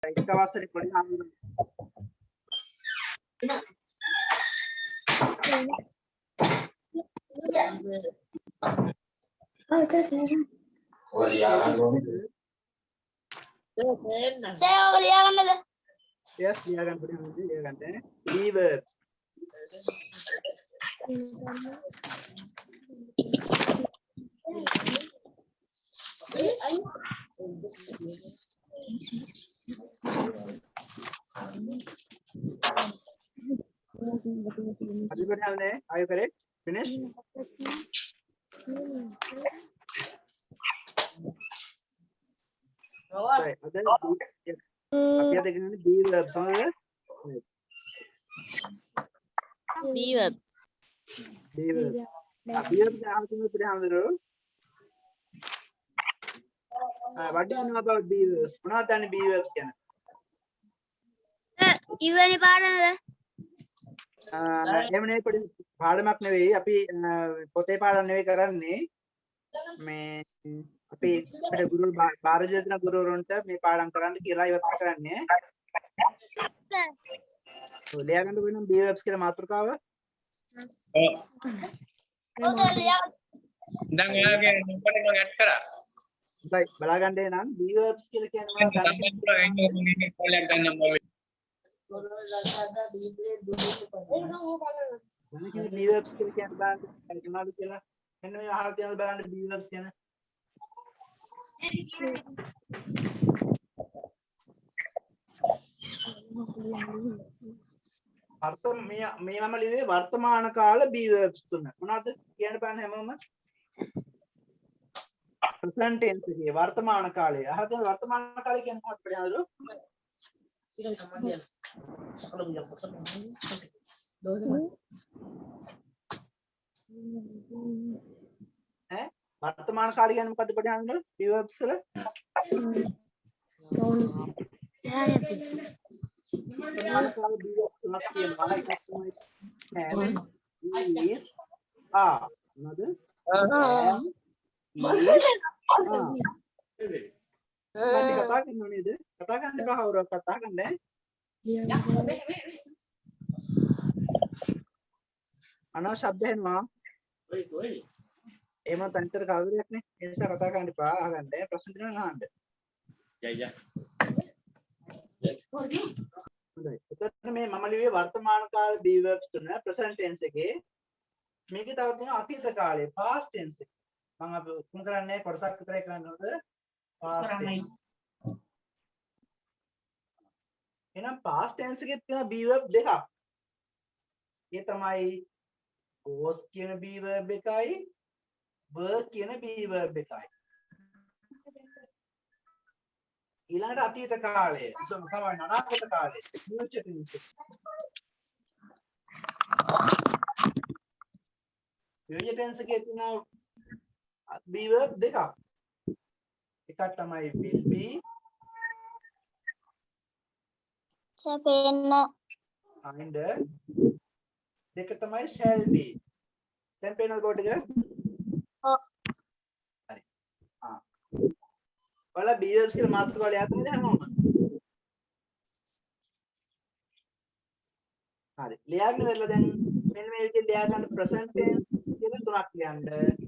එක අවසරේ පොඩි හාමුදුරුවෝ yes ලියාගන්න පොඩි හාමුදුරුවෝ ලියාගන්න keywords are you correct? Finish? Right. අපි අද ඉගෙන ගන්න be verbs හරිද? be verbs. be verbs. be verbs ආවතුන පොඩි හාමුදුරුවෝ what do you know about be verbs? මොනවද දන්නේ be verbs ගැන? ඉවනේ පාඩමද? එහෙම නෙවෙයි පොඩි පාඩමක් නෙවෙයි අපි පොතේ පාඩම් නෙවෙයි කරන්නේ මේ අපි අපේ ගුරු භාරජය දෙන ගුරුවරුන්ට මේ පාඩම් කරන්න කියලා ඉවත් කරන්නේ ඔව් ලියාගන්න වෙනම් be verbs කියලා මාතෘකාව දැන් ඔයාගේ නම්බර් එක ඇඩ් කරා. හොඳයි බලාගන්න එනම් be verbs කියලා කියන්නේ මොනවද be verbs කියලා කියන්නේ බලන්න මොනවද කියලා මෙන්න මේ අහලා තියෙනවද බලන්න be verbs කියන මේ මම ලිව්වේ වර්තමාන කාල be verbs තුන මොනවද කියන්න බලන්න හැමෝම present tense එකේ වර්තමාන කාලය අහද වර්තමාන කාලය කියන්නේ මොකක්ද ප්‍රයෝජන වර්තමාන කාලය කියන්නේ මොකද්ද ප්‍රයෝජන be verbs වල කතා කරනව නේද? කතා කරන්න එපා කවුරුවත් කතා කරන්නේ අනවශ්‍ය ශබ්ද එනවා. එහෙම තනිකර කවුරුයක් නේ. ඒ නිසා කතා කරන්න එපා අහගන්න. ප්‍රශ්න දෙනවා අහන්න. හොඳයි. එතකොට මේ මම ලිව්වේ වර්තමාන කාල be verbs තුන present tense එකේ මේකේ තව තියෙනවා අතීත කාලේ past tense එක. මම අපි උතුම් කරන්නේ කොටසක් විතරයි කරන්න ඕනද? past tense. එහෙනම් past tense එකේ තියෙන be verb දෙකක්. ඒ තමයි was කියන be verb එකයි were කියන be verb එකයි. ඊළඟට අතීත කාලය සමහරවිට අනාගත කාලය future tense. future tense එකේ තියෙන be verb දෙකක්. එකක් තමයි will be සපේන්න and දෙක තමයි shall be. දැන් පේනවද බෝඩ් එක? ඔව්. හරි. ඔයාලා be verbs කියලා මාතෘකාව ලියා ගන්නද හැමෝම? හරි. ලියාගෙන ඉවරලා දැන් මෙන්න මේ විදිහට ලියා ගන්න present tense කියන තුනක් ලියන්න.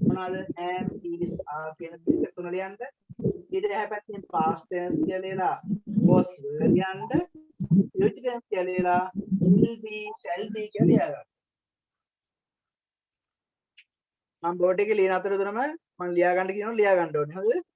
මොනවාද? am, is, are කියන දෙක තුන ලියන්න. ඊට එහා පැත්තෙන් past tense කියලා ලියලා was were ලියන්න. future tense කියලා ලියලා will be, shall be කියලා ලියා ගන්න. මම බෝඩ් එකේ ලියන අතරතුරම මම ලියා ගන්න කියනවා ලියා ගන්න ඕනේ. හරිද?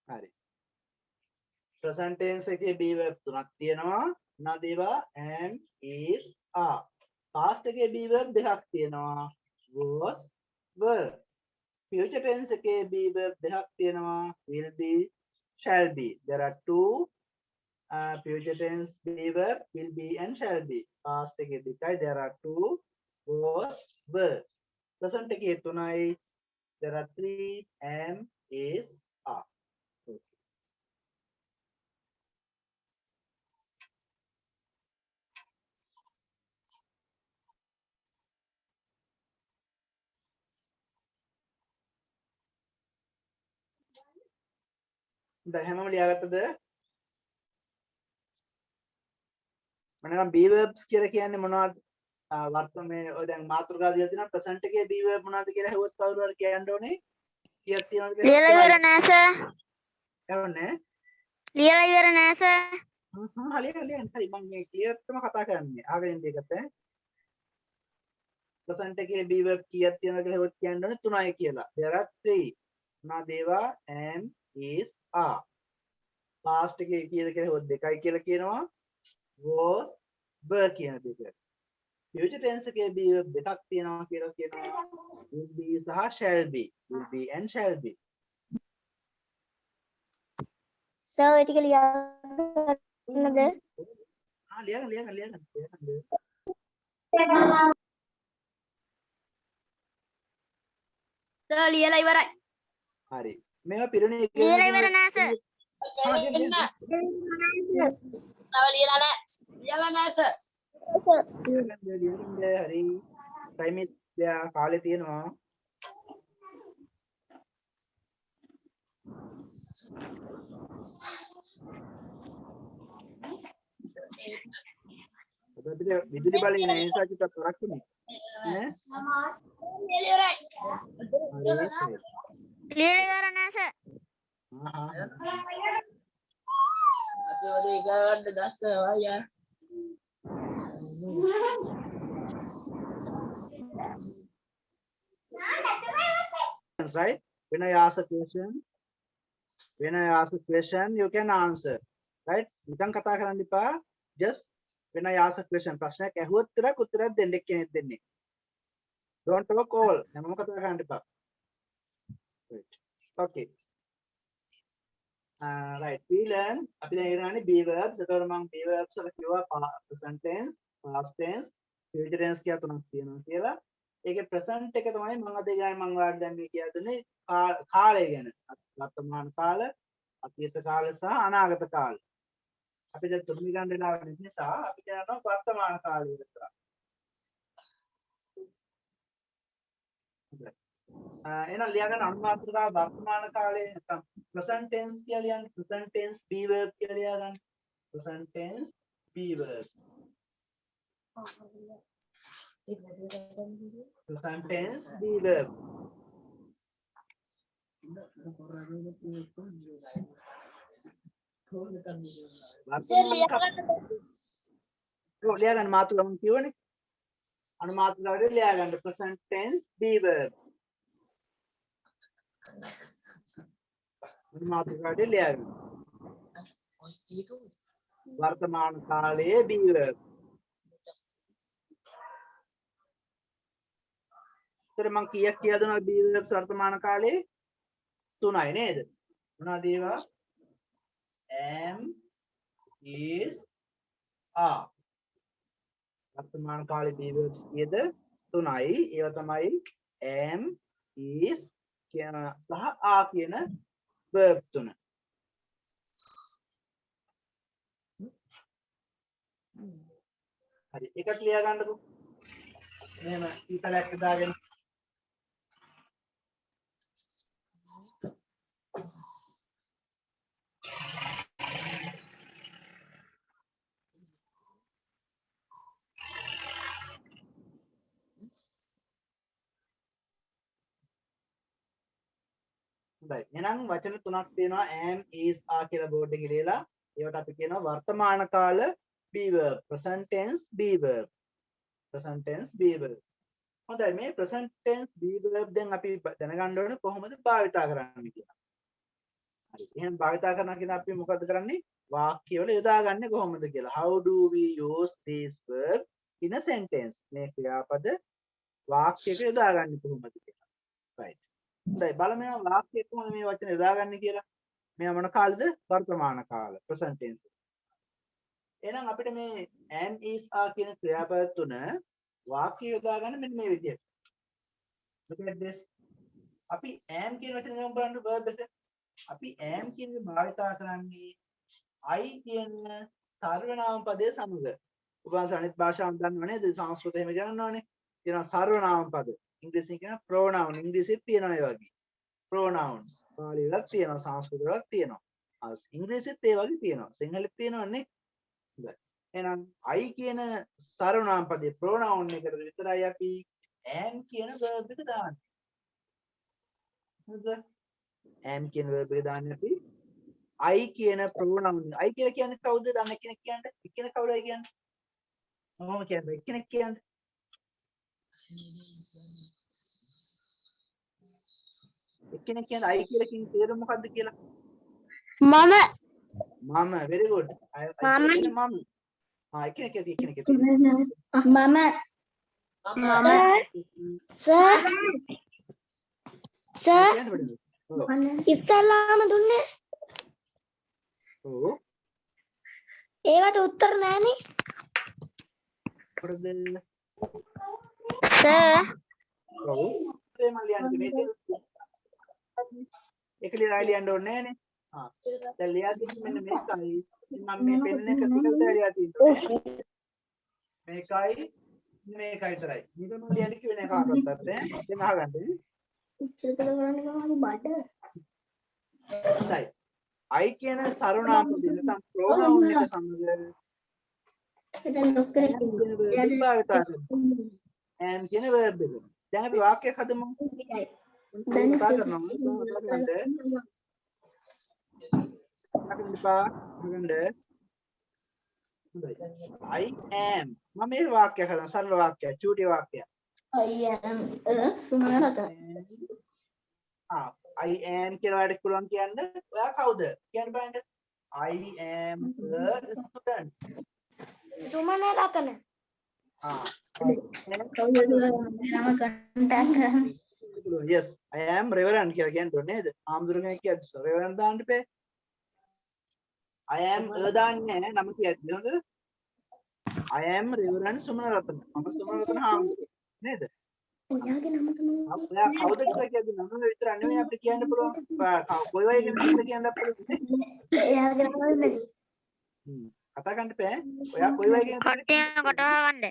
හරි. present tense එකේ be verb තුනක් තියෙනවා. මොනවද ඒවා? am, is, are. past එකේ be verb දෙකක් තියෙනවා. was, were. future tense එකේ be verb දෙකක් තියෙනවා. will be, shall be. There are two future tense be verb will be and shall be. past එකේ දෙකයි. There are two was, were. present එකේ තුනයි. There are three am, is, are. දැන් හැමෝම ලියාගත්තද? මම B verbs කියලා කියන්නේ මොනවද? වර්තමානයේ ඔය දැන් මාතෘකාව දීලා තියෙනවා present එකේ B verb මොනවද කියලා අහුවොත් කවුරු හරි කියන්න ඕනේ. කීයක් තියෙනවද කියලා? ලියලා ඉවර නෑ සර්. එවන්නේ. ලියලා ඉවර නෑ සර්. හරියට හරි මම මේ ක්ලියර්ත්වම කතා කරන්නේ. ආගෙන ඉන්න එකට. present එකේ B verb කීයක් තියෙනවද කියලා අහුවොත් කියන්න ඕනේ 3යි කියලා. there are 3. මොනවද ඒවා? am, is, are. past එකේ කීයද කියලා අහුවොත් 2යි කියලා කියනවා. was, were කියන දෙක. future tense එකේ be verb දෙකක් තියෙනවා කියලා කියනවා. will be සහ shall be. will be and shall be. Sir ඒ ටික ලියන්නද? ලියන්න. සර් ලියලා ඉවරයි. හරි. මේවා පිරුණේ ලියලා ඉවර නෑ සර්. තව ලියලා නැහැ. ලියලා නැහැ සර්. හරි. ටයිම් එක කාලේ තියෙනවා. අපිට විදුලි බලය නැහැ නිසා චුට්ටක් කරක් නේ. ලියලා ඉවර නෑ සර්. අපි ඔය ඉගවන්න දැස්නවා යා. Right? When I ask a question, you can answer. Right? නිකන් කතා කරන්න එපා. Just when I ask a question, ප්‍රශ්නයක් ඇහුවොත් විතරක් උත්තරයක් දෙන්න කෙනෙක් දෙන්නේ. Don't talk all. හැමෝම කතා කරන්න එපා. Right. Okay. Right. We learn අපි දැන් ඉගෙනගන්නේ B verbs. ඒතකොට මම B verbs වල කිව්වා present tense, past tense, future tense කියලා තුනක් තියෙනවා කියලා. ඒකේ present එක තමයි මම අද ඉගෙන මම ඔයාලට දැන් මේ කියලා දුන්නේ කාලය ගැන. වර්තමාන කාල, අතීත කාල සහ අනාගත කාල. අපි දැන් තුන්වෙනි ගන්න වෙලාව නිසා අපි කියනවා වර්තමාන කාලය විතර. එහෙනම් ලියාගන්න අනුමාත්‍රකාව වර්තමාන කාලයේ නැත්නම් present tense කියලා ලියන්න. present tense be verb කියලා ලියාගන්න. present tense be verb. present tense be verb. ලියාගන්න මාතෘකාව කියවනේ. අනුමාත්‍රකාවට ලියාගන්න present tense be verb. අනුමාත්‍රකාවට ලියාගන්න. වර්තමාන කාලයේ be verb. ඒතර මම කීයක් කියලා දුන්නා be verbs වර්තමාන කාලේ 3යි නේද? මොනවද ඒවා? am, is, are. වර්තමාන කාලේ be verbs කීයද? 3යි. ඒවා තමයි am, is කියන සහ are කියන verb තුන. හරි. එකට ලියා ගන්නකො. මෙහෙම ඊතලයක් දාගෙන හොඳයි. එහෙනම් වචන තුනක් තියෙනවා am, is, are කියලා බෝඩ් එකේ ලියලා. ඒවට අපි කියනවා වර්තමාන කාල be verb, present tense be verb. present tense be verb. හොඳයි මේ present tense be verb දැන් අපි දැනගන්න ඕනේ කොහොමද භාවිතා කරන්නේ කියලා. හරි. එහෙනම් භාවිතා කරනවා කියන අපි මොකද කරන්නේ? වාක්‍යවල යොදාගන්නේ කොහොමද කියලා. How do we use this verb in a sentence? මේ ක්‍රියාපද වාක්‍යයක යොදාගන්නේ කොහොමද කියලා. right. හොඳයි බලමු වාක්‍යයක කොහොමද මේ වචන යොදාගන්නේ කියලා. මේ මොන කාලෙද? වර්තමාන කාල present tense. එහෙනම් අපිට මේ am, is, are කියන ක්‍රියාපද තුන වාක්‍ය යොදාගන්න මෙන්න මේ විදිහට. look at this. අපි am කියන වචනේ ගමු බලන්න verb එක. අපි am කියන එක භාවිතා කරන්නේ I කියන සර්වනාම පදයේ සමග. ඔබ අනිත් භාෂාවන් දන්නව නේද? සංස්කෘත එහෙම ගන්නවනේ. කියනවා සර්වනාම පද. ඉංග්‍රීසියෙන් කියන pronoun. ඉංග්‍රීසියෙත් තියෙනවා ඒ වගේ. pronoun. පාලි වලත් තියෙනවා සංස්කෘත වලත් තියෙනවා. ඉංග්‍රීසිත් ඒ වගේ තියෙනවා. සිංහලෙත් තියෙනවනේ. හොඳයි. එහෙනම් I කියන සර්වනාම පදේ pronoun එකට විතරයි අපි am කියන verb එක දාන්නේ. හරිද? am කියන verb එක දාන්නේ අපි I කියන pronoun. I කියලා කියන්නේ කවුද? දන්න කෙනෙක් කියන්නේ? එක්කෙනෙක් කවුරුයි කියන්නේ? මොකම කියන්නේ? එක්කෙනෙක් කියන්නේ? එක්කෙනෙක් කියන්නේ I කියලා කියන තේරුම මොකද්ද කියලා? මම මම very good. මම. එක්කෙනෙක් එක්කෙනෙක්. මම සර් සර් ඉස්සල්ලාම දුන්නේ ඔව්. ඒවට උත්තර නෑනේ මොකද? සර් ඔව්. ඒ මම ලියන්නේ මේක. ඒක ලියලා ලියන්න ඕනේ නෑනේ. දැන් ලියා දෙන්න මෙන්න මේකයි. මම මේ පෙන්න එක සිකල්ට ලියා තියෙනවා. මේකයි මේකයි විතරයි. මේක මම ලියන්න කිව්වේ නෑ කාටවත් අපේ. දැන් අහගන්න. උච්චතල කරන්න ගමන් බඩ හොඳයි. I කියන සර්වනාම පදේ නැත්නම් pronoun එක සමග එතන ලොක් කරේ am කියන verb එක. දැන් අපි වාක්‍යයක් හදමු. දැන් කතා කරනවා. I am. මම මේ වාක්‍යයක් හදන සරල වාක්‍යයක්, චූටි වාක්‍යයක්. I am සුමනරතන I am කියලා වැඩක් පුළුවන් කියන්න. ඔයා කවුද? කියන්න බලන්න. I am a student. සුමනරතන Yes, I am Reverend කියලා කියන්න ඕනේ නේද? ආම්දුර කෙනෙක් කියද්දි Reverend දාන්න බෑ. I am දාන්නේ නැහැ නම කියද්දි හොඳද? I am Reverend Sumanarathna. මම සුමනරතන ආම්දුර නේද? ඔයාගේ නම තමයි ඔයා කවුද කියලා කියද්දි නම විතර නෙවෙයි අපිට කියන්න පුළුවන්. කොයි වගේ කෙනෙක්ද කියන්න පුළුවන්. එයාගේ නම නෙමෙයි කතා කරන්න බෑ. ඔයා කොයි වගේ කෙනෙක්ද? කට්ටිය කතා ගන්න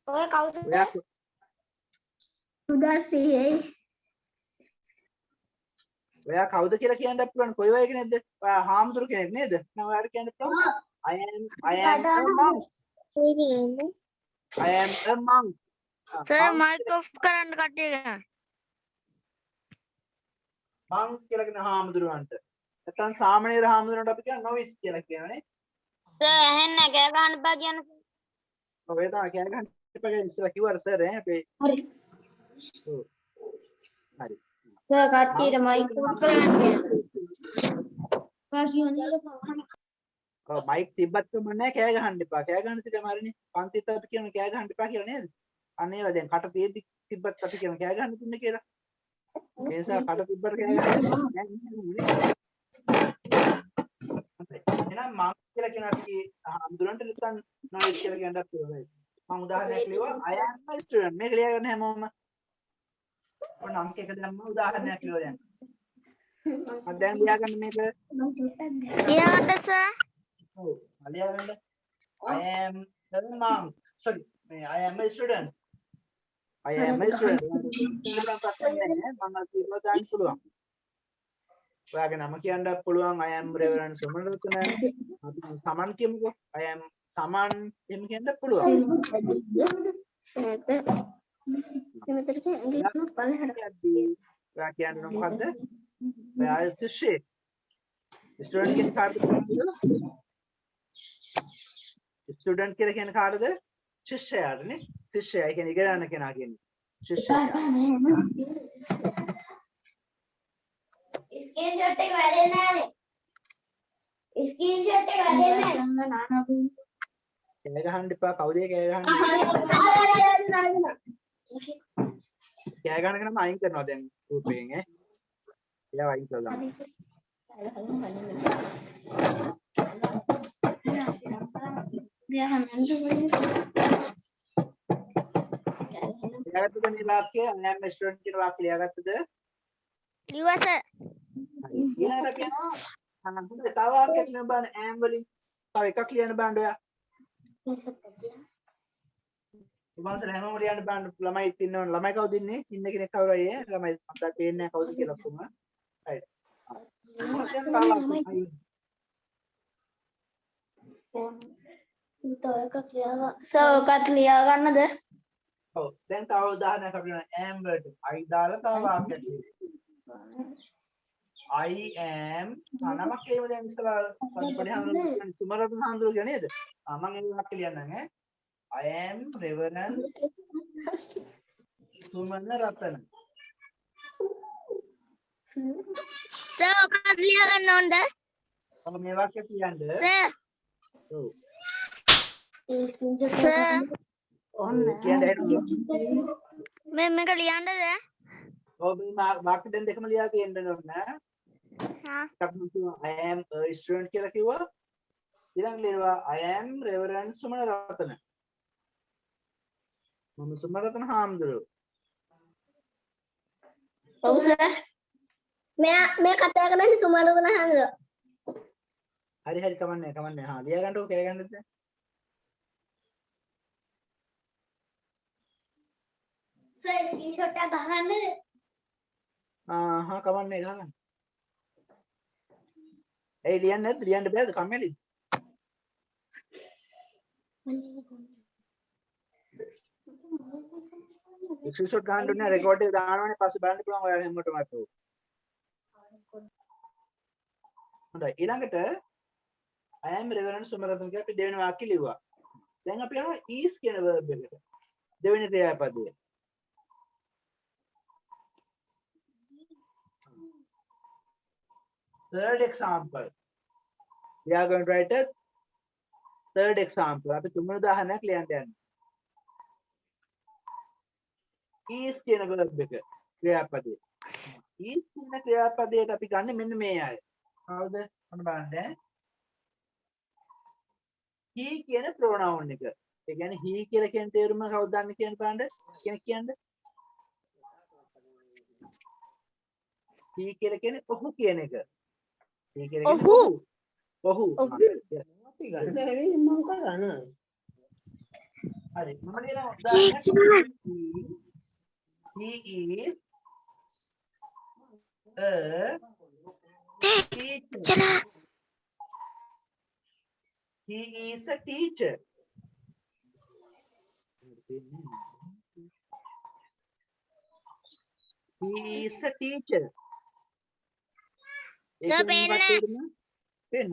ඔය කවුද ඔයා උදාසියේ ඔයා කවුද කියලා කියන්න පුළුවන්. කොයි වගේ කෙනෙක්ද? ඔයා හාමුදුරු කෙනෙක් නේද? නම් ඔයාට කියන්න පුළුවන්. I am a monk. I am a monk. Sir mike off කරන්න කට්ටිය ගන්න monk කියලා කියන හාමුදුරුවන්ට. නැත්නම් සාමණේර හාමුදුරුවන්ට අපි කියන novice කියලා කියනනේ. සර් ඇහෙන්න කෑ ගහන්න එපා කියන ඔය තමයි කෑ ගහන්න එපා කියලා ඉස්සලා කිව්වර සර් ඈ අපේ. හරි ඔව්. හරි. සර් කට්ටියට මයික් ඔෆ් කරන්න කියලා ඔව් මයික් තිබ්බත් කමන්නේ කෑ ගහන්න එපා. කෑ ගහන්න තිබ්බම හරිනේ. පන්තිත් අපි කියන කෑ ගහන්න එපා කියලා නේද? අන්න ඒවා දැන් කට තියෙද්දි තිබ්බත් අපි කියන කෑ ගහන්න තිබුණේ කියලා. ඒ නිසා කට තිබ්බට කෑ ගහන්න එහෙනම් මම කියලා කියන අපි හඳුනන්න නැත්නම් නොයිස් කියලා කියන්නත් පුළුවන්. මම උදාහරණයක් ලියුවා I am a student. මේක ලියාගන්න හැමෝම. ඔන්න අංක එක දැම්ම උදාහරණයක් ලියුවා දැන්. මම දැන් ලියාගන්න මේක. ලියගන්න සර් ඔව් ලියාගන්න. I am a monk. Sorry. I am a student. I am a student. මම කියනවා දාන්න පුළුවන්. ඔයාගේ නම කියන්නත් පුළුවන්. I am Reverend Sumanarathna. අපි සමන් කියමුකෝ. I am සමන් එහෙම කියන්නත් පුළුවන්. ඔයා කියන්නේ මොකද්ද? ඔයා ශිෂ්‍යෙක්. ස්ටුඩන්ට් කියන කාටද? ස්ටුඩන්ට් කියලා කියන කාටද? ශිෂ්‍යයාටනේ. ශිෂ්‍යයා කියන්නේ ඉගෙන ගන්න කෙනා කියන්නේ. ශිෂ්‍යයා. ස්ක්‍රීන්ෂොට් එක වැඩෙන්නේ නැහනේ. ස්ක්‍රීන්ෂොට් එක වැඩෙන්නේ නැහැ. කෑ ගහන්න එපා. කවුද කෑ ගහන්නේ? කෑ ගහන කෙනාම අයින් කරනවා දැන් ගෲප් එකෙන් ඈ. එයා අයින් කළා දාන්න. ලියාගත්තද මේ වාක්‍යය? I am a student කියන වාක්‍යය ලියාගත්තද? ලියුවා සර් ඊළඟට කියනවා හොඳයි තව වාක්‍යයක් ලියන්න බලන්න am වලින් තව එකක් ලියන්න බලන්න ඔයා. ඉතින් හැමෝම ලියන්න බලන්න ළමයි ඉන්නවනේ ළමයි කවුද ඉන්නේ? ඉන්න කෙනෙක් කවුරුයි ළමයි මට පේන්නේ නැහැ කවුද කියලා කොහොම. right. දැන් තව සර් ඔකත් ලියා ගන්නද? ඔව් දැන් තව උදාහරණයක් අපිට am වලට I දාලා තව වාක්‍යයක් ලියන්න. I am නමක් එහෙම දැන් ඉස්සලා පොඩි හඳුනන සුමරත්න හඳුනන නේද? මම ඒ වාක්‍ය ලියන්නම් ඈ. I am Reverend Sumana Ratana. Sir ඔකත් ලියා ගන්න ඕනද? ඔබ මේ වාක්‍ය කියන්න. සර් ඔව්. සර් කියන්නේ මේක ලියන්නද? ඔබ මේ වාක්‍ය දෙකම ලියා තියෙන්න ඕන. හා I am a student කියලා කිව්වා. ඊළඟ ලියනවා I am Reverend සුමන රතන. මම සුමන රතන හාමුදුරුවෝ. ඔව් සර් මේ කතා කරන්නේ සුමරතන හඳුර. හරි හරි කමන්නේ කමන්නේ. හා ලියා ගන්නකො කෑ ගන්නද? සර් ස්ක්‍රීන්ෂොට් එක ගහන්නද? හා කමන්නේ ගහගන්න. ඒ ලියන්නේ නැද්ද? ලියන්න බෑද? කම්මැලිද? ස්ක්‍රීන්ෂොට් ගන්න ඕනේ රෙකෝඩ් එක දානවනේ පස්සේ බලන්න පුළුවන් ඔයාලා හැමෝටම අතෝ. හොඳයි ඊළඟට I am Reverend සුමරතන කියලා අපි දෙවෙනි වාක්‍ය ලිව්වා. දැන් අපි යනවා is කියන verb එකට. දෙවෙනි ක්‍රියාපදය. Third example. We are going to write a third example. අපි තුන්වෙනි උදාහරණයක් ලියන්න යන්නේ. is කියන verb එක ක්‍රියාපදය. is කියන ක්‍රියාපදයට අපි ගන්න මෙන්න මේ අය. කවුද? මොන බලන්න. he කියන pronoun එක. ඒ කියන්නේ he කියලා කියන තේරුම කවුද දන්නේ කියන බලන්න. කෙනෙක් කියන්නේ. he කියලා කියන්නේ ඔහු කියන එක. he කියලා කියන්නේ ඔහු. ඔහු. අපි ගන්න හැවෙන්නේ මම කරන. හරි. මම ලියන උදාහරණයක් he is a teacher. He is a teacher. He is a teacher. Sir, pen. Pen.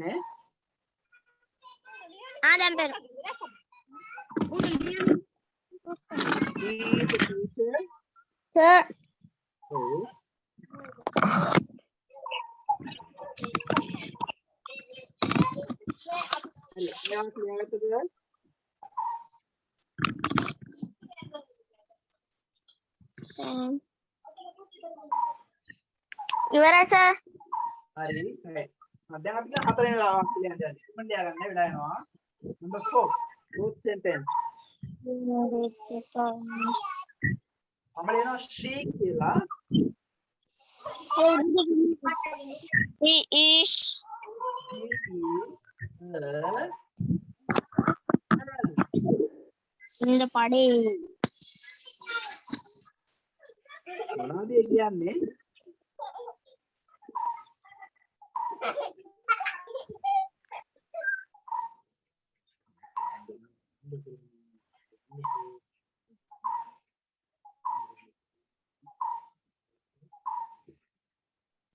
දැන් පෙර. He is a teacher. Sir Oh. ඉවරයි සර්. හරි. දැන් අපි හතරවෙනි වාක්‍ය ලියන්න යන්නේ. මම ලියා ගන්න වෙලා යනවා. Number 4. Both sentence. මම ලියනවා she කියලා. He is in the party. මොනවද ඒ කියන්නේ?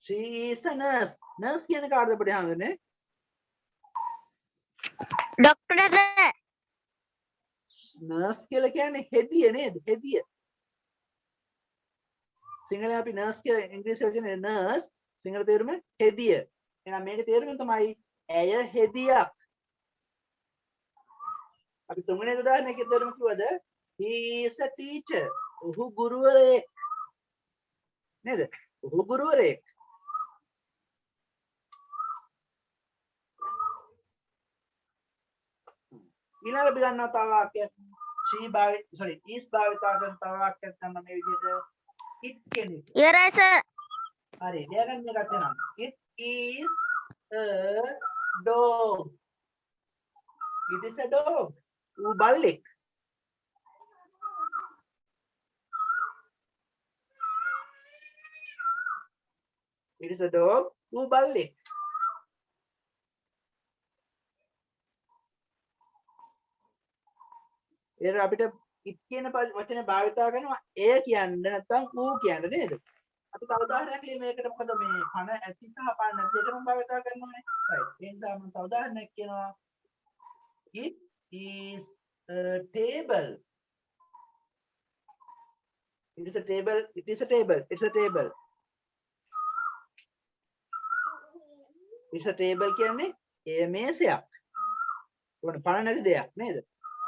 She is a nurse. Nurse කියන්නේ කාටද අපිට හඳුන්නේ? ඩොක්ටර්ද? නර්ස් කියලා කියන්නේ හෙදිය නේද? හෙදිය. සිංහලෙන් අපි නර්ස් කියලා ඉංග්‍රීසියෙන් කියන්නේ නර්ස්. සිංහල තේරුම හෙදිය. එහෙනම් මේකේ තේරුම තමයි ඇය හෙදියක්. අපි තුන්වෙනි උදාහරණයක තේරුම කිව්වද? He is a teacher. ඔහු ගුරුවරයෙක්. නේද? ඔහු ගුරුවරයෙක්. ඊළඟ අපි ගන්නවා තව වාක්‍යයක්. is භාවිතා කරන තව වාක්‍යයක් ගන්න මේ විදිහට it කියන එක. ඉවරයි සර්. හරි. ලියාගන්න එකක් දෙනවා. It is a dog. It is a dog. ඌ බල්ලෙක්. It is a dog. ඌ බල්ලෙක්. ඒක අපිට it කියන වචනේ භාවිතා කරනවා එය කියන්න නැත්නම් ඌ කියන්න නේද? අපි තව උදාහරණයක් කියමු මේකට මොකද මේ පණ ඇති සහ පණ නැති දෙකම භාවිතා කරනවානේ. right. ඒ නිසා මම තව උදාහරණයක් කියනවා. It is a table. It is a table. It is a table. It's a table. It's a table කියන්නේ ඒ මේසයක්. උඩ පණ නැති දෙයක් නේද?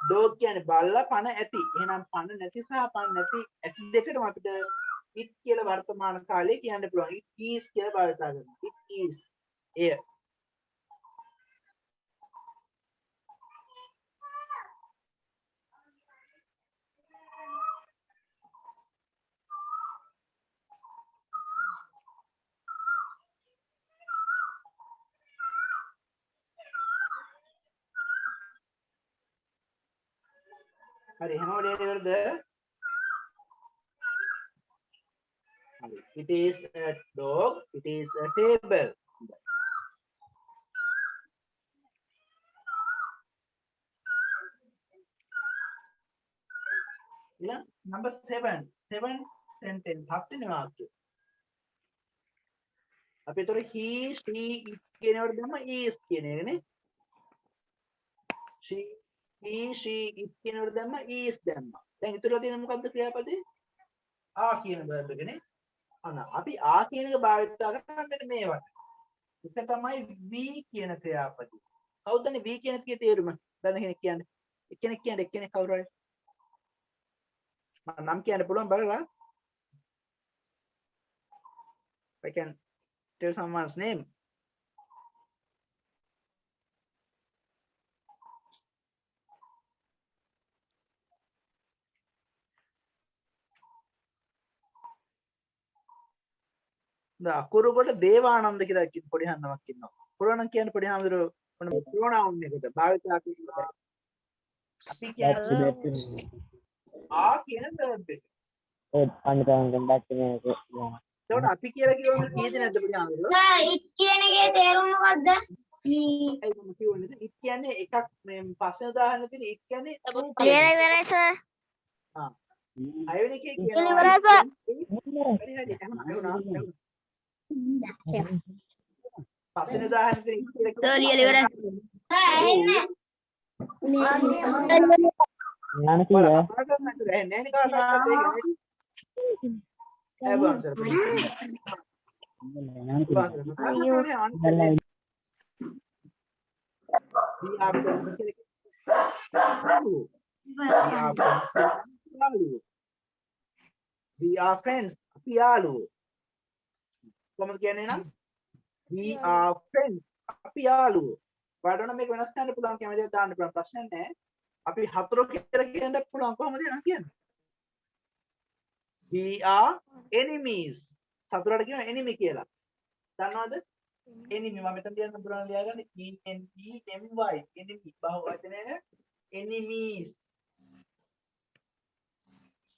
dog කියන්නේ බල්ලා පණ ඇති. එහෙනම් පණ නැති සහ පණ නැති ඇති දෙකටම අපිට it කියලා වර්තමාන කාලේ කියන්න පුළුවන්. It is කියලා භාවිතා කරනවා. It is. එය. හරි හැම වෙලේම ඉවරද? හරි. It is a dog. It is a table. ඊළඟ number 7 sentence 7 වෙනි වාක්‍යය. අපි ඒතර he she it කියනවට දැම්ම is කියන එකනේ. he she it කියනවට දැම්ම is දැම්මා. දැන් ඉතුරුලා තියෙන මොකද්ද ක්‍රියාපදේ? ආ කියන verb එකනේ. අන්න අපි ආ කියන එක භාවිතා කරා මෙන්න මේවට. එක තමයි we කියන ක්‍රියාපදේ. කවුද දන්නේ we කියන එකේ තේරුම? දන්න කෙනෙක් කියන්නේ. එක්කෙනෙක් කවුරු හරි. මම නම් කියන්න පුළුවන් බලලා. I can tell someone's name. අකුරු කොට දේවානන්ද කියලා පොඩි හන්දමක් ඉන්නවා. පුරාණ කියන්නේ පොඩි හාමුදුරුවෝ මොන ප්‍රොනවුන් එකකට භාවිතා කරනවා. අපි කියන්නේ ආ කියන verb එක. ඒකට අපි කියලා කියවන කීයද නැද්ද පොඩි හාමුදුරුවෝ? it කියන එකේ තේරුම මොකද්ද? ඒකම කියවන්නේ it කියන්නේ එකක් මේ පස්සේ උදාහරණ තියෙන it කියන්නේ ඉවරයි සර්. අයවෙන එකේ ඉවරයි කියනවා සර්. හරි පස්සේ උදාහරණ තියෙන it කියලා සර් ලියලා ඉවරයි. We are friends. අපි යාළුවෝ. කොහොමද කියන්නේ නම්? We are friends. අපි යාළුවෝ. ඔයාලට නම් මේක වෙනස් කරන්න පුළුවන් කැමතිද දාන්න පුළුවන් ප්‍රශ්නයක් නැහැ. අපි හතර කියලා කියන්න පුළුවන් කොහොමද එනම් කියන්නේ? We are enemies. සතුරට කියනවා enemy කියලා. දන්නවද? enemy මම මෙතන කියන්න පුළුවන් ලියාගන්න E N E M Y enemy බහුව වචනය enemies.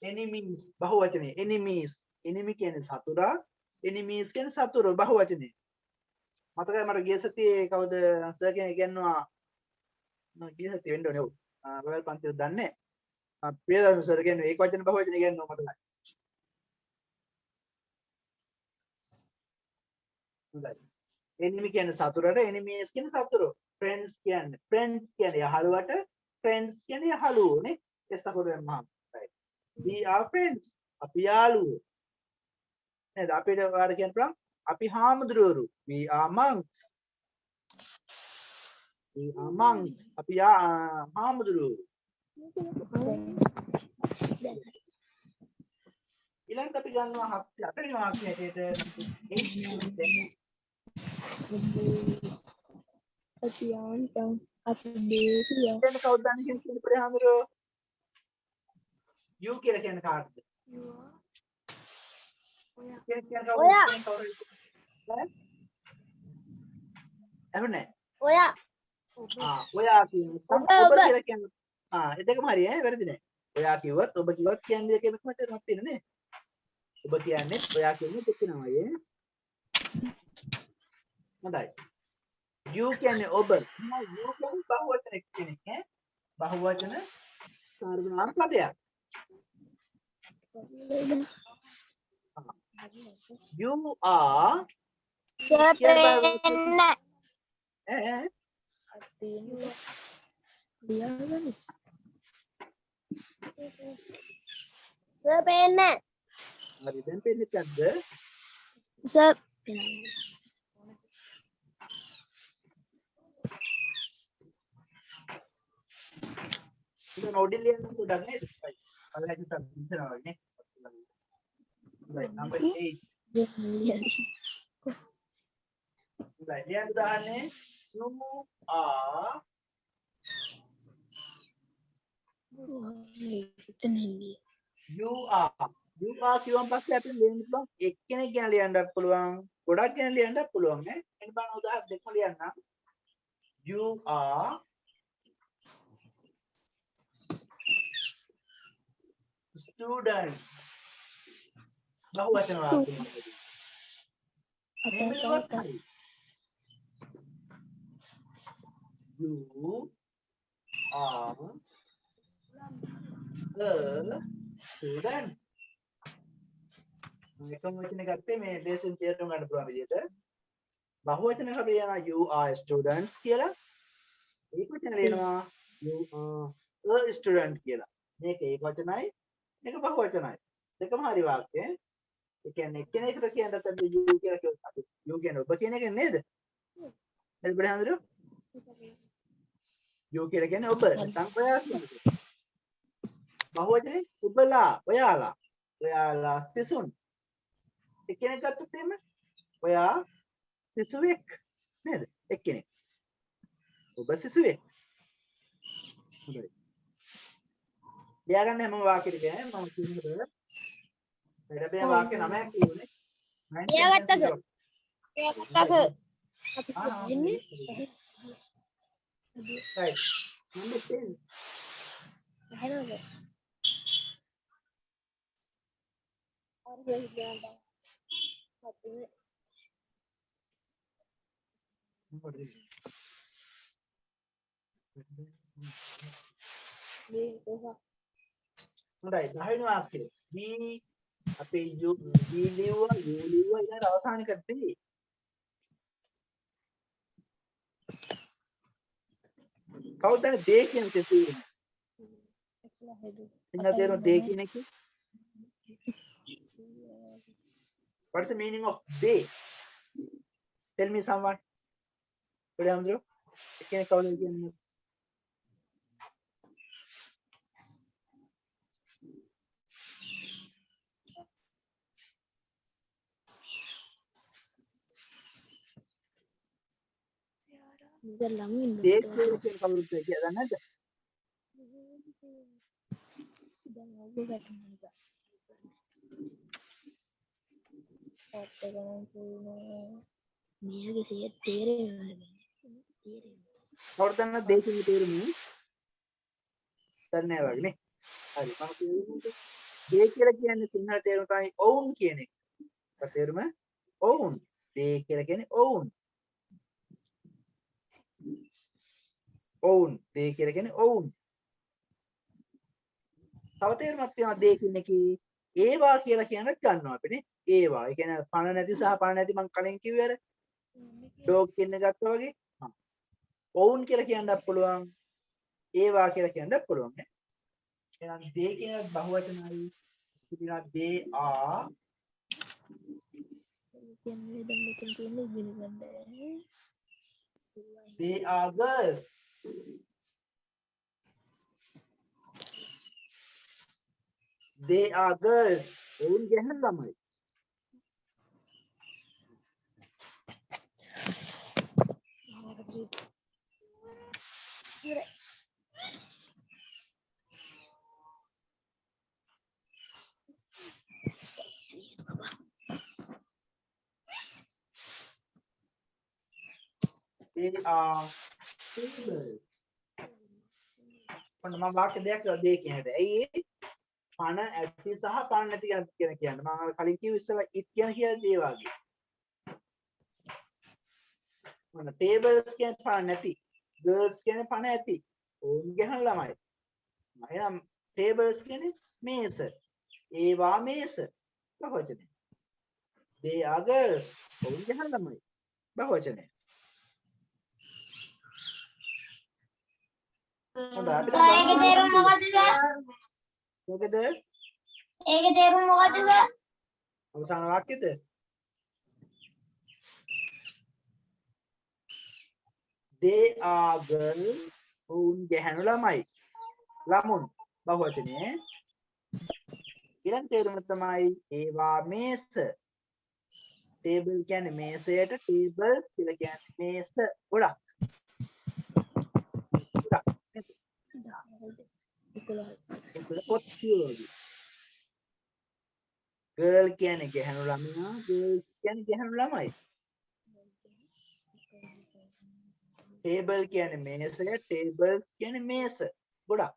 enemies බහුව වචනේ enemies. enemy කියන්නේ සතුරා, enemies කියන්නේ සතුරු බහුව වචනේ. මතකයි මට ගිය සතියේ කවුද සර් කෙනෙක් කියනවා ගිය සතියේ වෙන්න ඕනේ ඔව්. ඔයාලා පන්තිවල දන්නේ නැහැ. ප්‍රියදර්ශන සර් කියන්නේ ඒක වචන බහුව වචනේ කියනවා මතකයි. හොඳයි. enemy කියන්නේ සතුරට, enemies කියන්නේ සතුරු. friends කියන්නේ යහළුවට, friends කියන්නේ යහළුවෝ නේ. ඒ සහෝදරයන් මහා. right. we are friends. අපි යාළුවෝ. නේද? අපිට ඔයාලා කියන්න පුළුවන් අපි හාමුදුරුවරු. we are monks. අපි හාමුදුරුවරු. ඊළඟට අපි ගන්නවා 8 වෙනි වාක්‍යය හැටියට දැන් කවුද දන්නේ කියන පොඩි හාමුදුරුවෝ you කියලා කියන කාටද? ඔයා ඔයා කියනවා ඔබ කියලා කියන්නේ ඒ දෙකම හරි ඈ වැරදි නෑ. ඔයා කිව්වත් ඔබ කිව්වත් කියන්නේ දෙකම තේරුමක් තියෙන නේ. ඔබ කියන්නේ ඔයා කියන්නේ දෙකමයි ඈ. හොඳයි. You කියන්නේ ඔබ. you කියන්නේ බහුවචන කෙනෙක් ඈ. බහුවචන සර්වනාම පදයක්. You are කියන බහුවචන ඈ සර් පේන්නේ හරි දැන් පෙන්නේ නැද්ද? සර් ඉතින් ඔඩින් ලියන්න පොඩ්ඩක් නේද? හරි. අල්ලගෙන ඉන්නවා වගේ නේ. right number 8 right ලියන්න දාන්නේ you are you are කියවන් පස්සේ අපිට ලියන්න පුළුවන් එක්කෙනෙක් ගැන ලියන්නත් පුළුවන් ගොඩක් ගැන ලියන්නත් පුළුවන් නේ එන්න බලන්න උදාහරණ දෙකක් ලියන්නම් you are student බහුවචන වාක්‍යයක් මේක හරි you are a student එකම වචනේ ගත්තේ මේ ලේසින් තේරුම් ගන්න පුළුවන් විදිහට බහුවචන අපි යනවා you are students කියලා ඒක වචන ලියනවා you are a student කියලා මේක ඒක වචනයි මේක බහුවචනයි දෙකම හරි වාක්‍ය ඒ කියන්නේ එක්කෙනෙකුට කියන්නත් අපි you කියලා කිව්වොත් අපි you කියන්නේ ඔබ කියන එක නේද එතකොට හඳුරු you කියලා කියන්නේ ඔබ නැත්නම් ඔයා කියන්නේ බහුවචනේ ඔබලා ඔයාලා සිසුන් එක්කෙනෙක් ගත්තොත් එහෙම ඔයා සිසුවෙක් නේද එක්කෙනෙක් ඔබ සිසුවෙක් හොඳයි ලියාගන්න හැම වාක්‍යෙට කියන්නේ මම කියන්නේ වැඩබේ වාක්‍ය 9ක් කියුනේ ලියාගත්තා සර් ඉන්නේ right number 10 හොඳයි 10 වෙනි වාක්‍යය we අපේ you ලිව්වා ඊළඟ අවසානිකදී කවුද දේ කියන්නේ තියෙන්නේ තේරුම් දේ කියන එක what's the meaning of they tell me someone පොඩ්ඩක් එකෙක් කවුද කියන්නේ දේ කියන කවුරුද කියලා දන්නේ නැද්ද මෙයාගේ සිය තේරෙනවා කවුරුද දන්නේ දේ කියන තේරුම දන්නේ නැහැ වගේ නේ හරි මම කියන්නේ දේ කියලා කියන්නේ සිංහල තේරුම තමයි ඔවුන් කියන එක. ඒක තේරුම ඔවුන්. දේ කියලා කියන්නේ ඔවුන්. ඔවුන් දේ කියලා කියන්නේ ඔවුන්. තව තේරුමක් තියෙනවා දේ කියන එකේ ඒවා කියලා කියනත් ගන්නවා අපිනේ. ඒවා. ඒ කියන්නේ පණ නැති සහ පණ නැති මම කලින් කිව්වේ අර ඩොග් කියන ගත්තා වගේ. ඔවුන් කියලා කියන්නත් පුළුවන්. ඒවා කියලා කියන්නත් පුළුවන් නේ. එහෙනම් they කියන බහුවචනයි ඉතින් they are they are girls they are girls ඔවුන් ගැහැණු ළමයි they are single ඔන්න මම වාක්‍ය දෙකක් දෙක කියනද ඇයි ඒ පණ ඇති සහ පණ නැති කියන කියන්නේ මම කලින් කිව්ව ඉස්සෙල්ලා it කියන දේ වගේ මොන tables කියන්නේ පණ නැති girls කියන්නේ පණ ඇති ඔවුන් ගැහණු ළමයි එහෙනම් tables කියන්නේ මේස ඒවා මේස බහුවචනය they are girls ඔවුන් ගැහණු ළමයි බහුවචනය හොඳයි අපි ඒකේ තේරුම මොකද්ද සර්? මොකද ඒකේ තේරුම මොකද්ද සර්? අවසාන වාක්‍යෙද they are girls ඔවුන් ගැහණු ළමයි ළමුන් බහුවචනයේ ඊළඟ තේරුම තමයි ඒවා මේස ටේබල් කියන්නේ මේසයට ටේබල් කියලා කියන්නේ මේස ගොඩක් පොත් කියවලු ගර්ල් කියන්නේ ගැහණු ළමයා ගර්ල්ස් කියන්නේ ගැහණු ළමයි ටේබල් කියන්නේ මේසය ටේබල්ස් කියන්නේ මේස ගොඩක්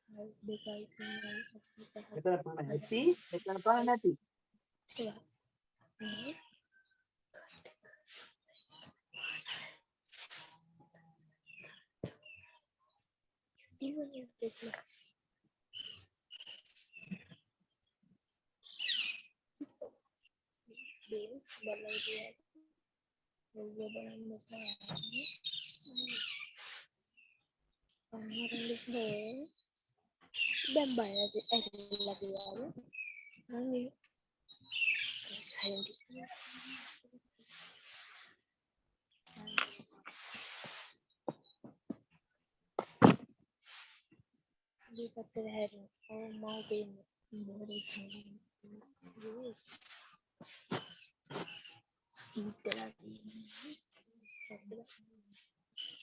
මෙතන පණ ඇති මෙතන පණ නැති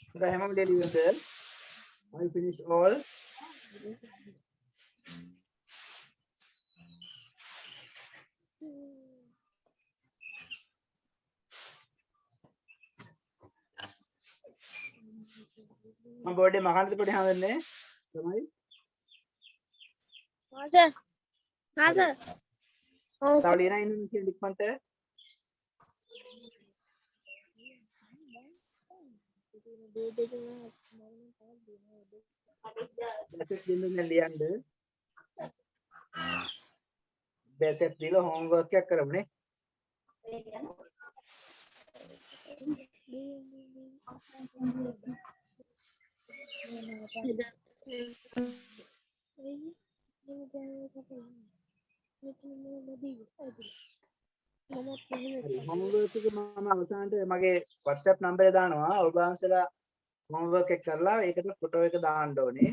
So හැමෝම delivered I finish all මම බෝඩ් එකේ මකන්නද පොඩි හඳන්නේ තමයි තව ලියන ඉන්න කියන ඉක්මනට බැසෙත් දෙන්න ලියන්න බැසෙත් දීලා homework එකක් කරමුනේ homework එක මම අවසානට මගේ WhatsApp number එක දානවා ඔබ වහන්සේලා homework එක කරලා ඒකට ෆොටෝ එක දාන්න ඕනේ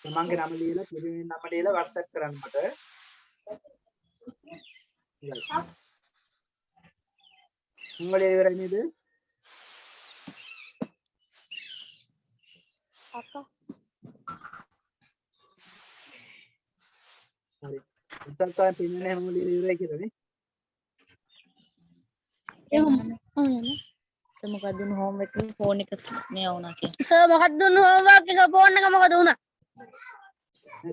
තමන්ගේ නම ලියලා පිරිමින් නම ලියලා WhatsApp කරන්න මට උඹලේ ඉවරයි නේද අක්කා හරි උත්තර තමයි පින්නනේ හැමෝම ලියලා ඉවරයි කියලා නේ සර් මොකක්ද උණු හෝම්වර්ක් එක ෆෝන් එක මේ වුණා කියලා. සර් මොකක්ද උන් හෝම්වර්ක් එක ෆෝන් එක මොකද උනා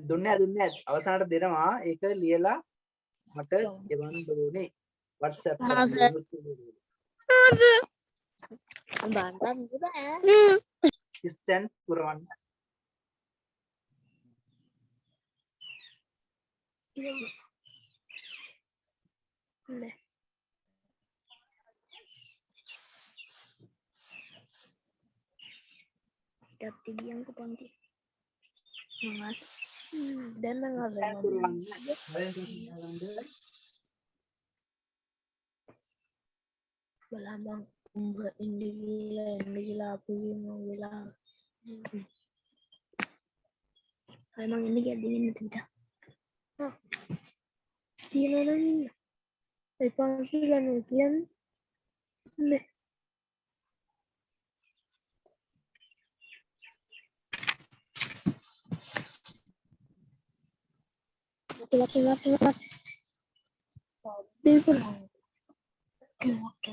දුන්නේ අවසානට දෙනවා ඒක ලියලා මට එවන්න ඕනේ WhatsApp බාන්දම් assistant පුරවන්න Tigian ke panti. Mas. Dan nggak Balamang kumba hindi gila mau bilang. Emang ini kayak dingin tidak? Gila nih. Pasti kan ujian. Nih. Laki. People. Oke.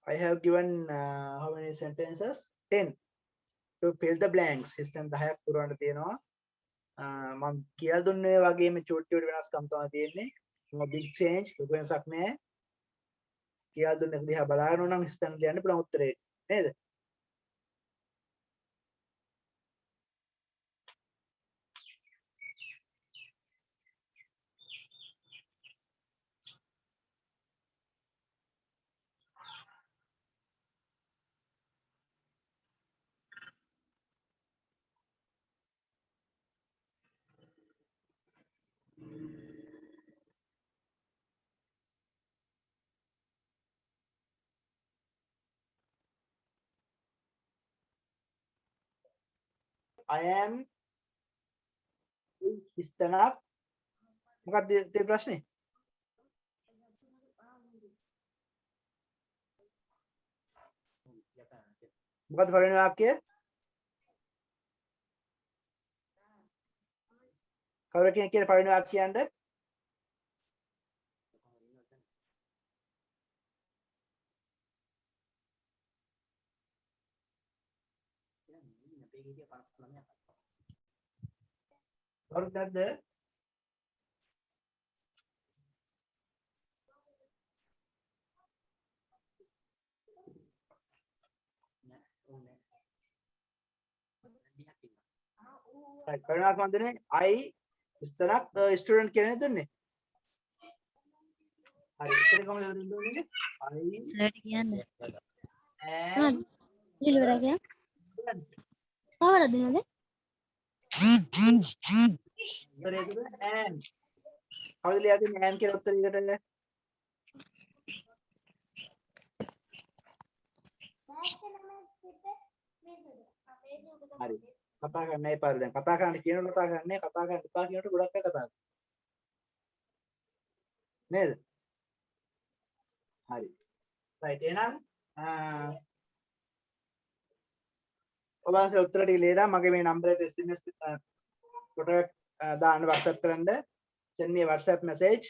I have given how many sentences? 10. To fill the blanks. System 10ක් පුරවන්න තියෙනවා. මම කියලා දුන්නේ වගේ මේ චුට්ටි වෙනස්කම් තමයි තියෙන්නේ. මොකද big change ලොකු වෙනසක් නැහැ. කියලා දුන්නේ දිහා බලාගෙන නම් system ලියන්න පුළුවන් උත්තරේ නේද? I am ඉස්තනක් මොකක්ද තියෙන ප්‍රශ්නේ? මොකක්ද පළවෙනි වාක්‍යය? කවුරු කියන පළවෙනි වාක්‍යය කියන්න? කවුරුද නැද්ද? right පළවෙනි වාක්‍යය මම දුන්නේ I ඉස්තනක් ස්ටුඩන්ට් කියන දුන්නේ. හරි ඉතින් කොහොමද දුන්නේ? I සර්ට් කියන්නේ am ඉලුවර ගියා. ආවද දිනවද? උත්තරේ am. කවුද ලියා දෙන්නේ am කියලා උත්තරයකට? හරි. කතා කරන්න එපා දැන්. කතා කරන්න කියනකොට කතා කරන්නේ කතා කරන්න එපා කියනකොට ගොඩක් අය කතා කරනවා. නේද? හරි. right එහෙනම් ඔබන්සේ උත්තර ටික ලියලා මගේ මේ නම්බර් එකට SMS කොට දාන්න WhatsApp කරන්න. send me a WhatsApp message.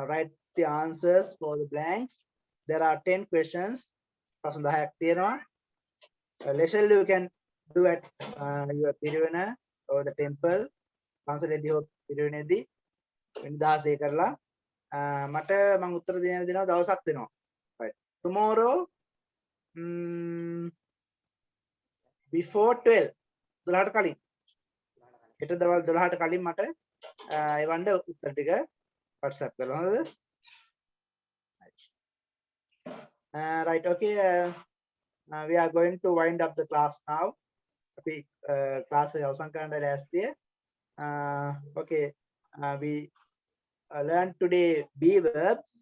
Write the answers for the blanks. There are 10 questions. ප්‍රශ්න 10ක් තියෙනවා. Leisure you can do at your Piruvena or the temple. පන්සලේදී හෝ පිරිවෙනේදී වෙනදාසේ කරලා මට මම උත්තර දෙනවා දවසක් දෙනවා. right tomorrow before 12 12ට කලින් හෙට දවල් 12ට කලින් මට එවන්න උත්තර ටික WhatsApp කරලා හොඳද? right okay we are going to wind up the class now. අපි class එක අවසන් කරන්න ලෑස්තියි. Okay we learned today be verbs.